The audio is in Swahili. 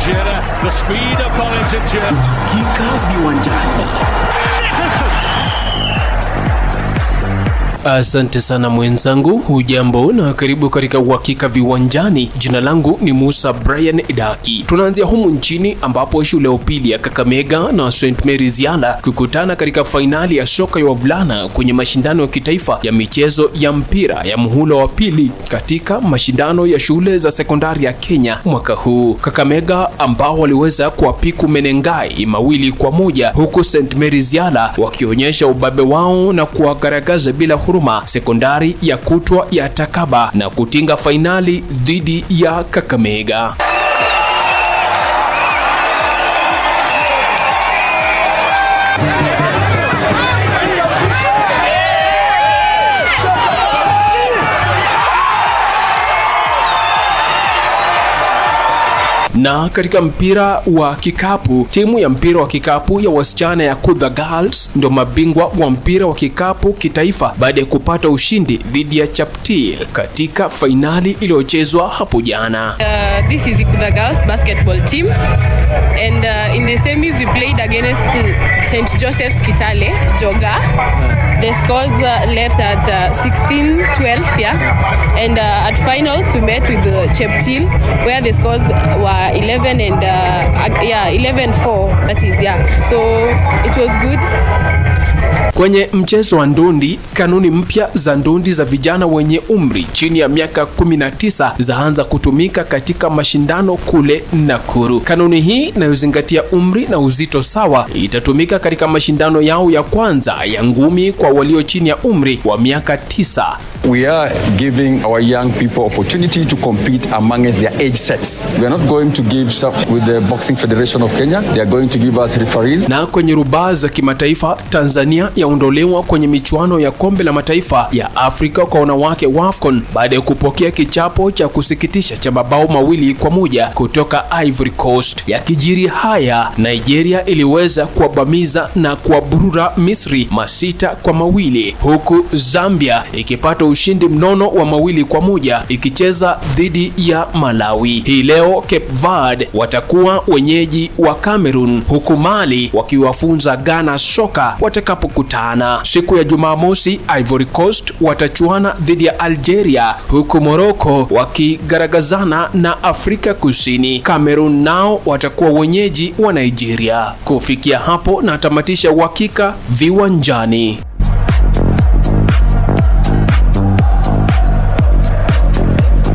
The speed of Bollinger. Uhakika viwanjani. Asante sana mwenzangu, hujambo na karibu katika uhakika viwanjani. Jina langu ni Musa Brian Idaki. Tunaanzia humu nchini ambapo shule ya upili ya Kakamega na St. Mary's Yala kukutana katika fainali ya soka ya wavulana kwenye mashindano ya kitaifa ya michezo ya mpira ya muhula wa pili katika mashindano ya shule za sekondari ya Kenya mwaka huu. Kakamega ambao waliweza kuwapiku Menengai 2-1, huku St. Mary's Yala wakionyesha ubabe wao na kuwagaragaza bila huruma sekondari ya kutwa ya Takaba na kutinga fainali dhidi ya Kakamega. Na katika mpira wa kikapu, timu ya mpira wa kikapu ya wasichana ya Kudha Girls ndio mabingwa wa mpira wa kikapu kitaifa baada ya kupata ushindi dhidi ya Chaptil katika fainali iliyochezwa hapo jana. This is the Kudha Girls basketball team, and in the semis we played against St. Joseph's Kitale Joga. The scores left at 16-12, yeah, and at finals we met with Cheptil where the scores were 11 and 11-4, that is, yeah, so it was good. Kwenye mchezo wa ndondi, kanuni mpya za ndondi za vijana wenye umri chini ya miaka 19 zaanza kutumika katika mashindano kule Nakuru. Kanuni hii inayozingatia umri na uzito sawa itatumika katika mashindano yao ya kwanza ya ngumi kwa walio chini ya umri wa miaka 9. We are giving our young people opportunity to compete amongst their age sets. We are not going to give some with the Boxing Federation of Kenya. They are going to give us referees. Na kwenye rubaa za kimataifa, Tanzania yaondolewa kwenye michuano ya kombe la mataifa ya Afrika kwa wanawake WAFCON baada ya kupokea kichapo cha kusikitisha cha mabao 2-1 kutoka Ivory Coast. Yakijiri haya, Nigeria iliweza kuwabamiza na kuwaburura Misri 6-2, huku Zambia ikipata ushindi mnono wa 2-1 ikicheza dhidi ya Malawi. Hii leo Cape Verde watakuwa wenyeji wa Cameroon, huku Mali wakiwafunza Ghana soka watakapokutana. Siku ya Jumamosi, Ivory Coast watachuana dhidi ya Algeria, huku Morocco wakigaragazana na Afrika Kusini. Cameroon nao watakuwa wenyeji wa Nigeria. Kufikia hapo na tamatisha uhakika viwanjani.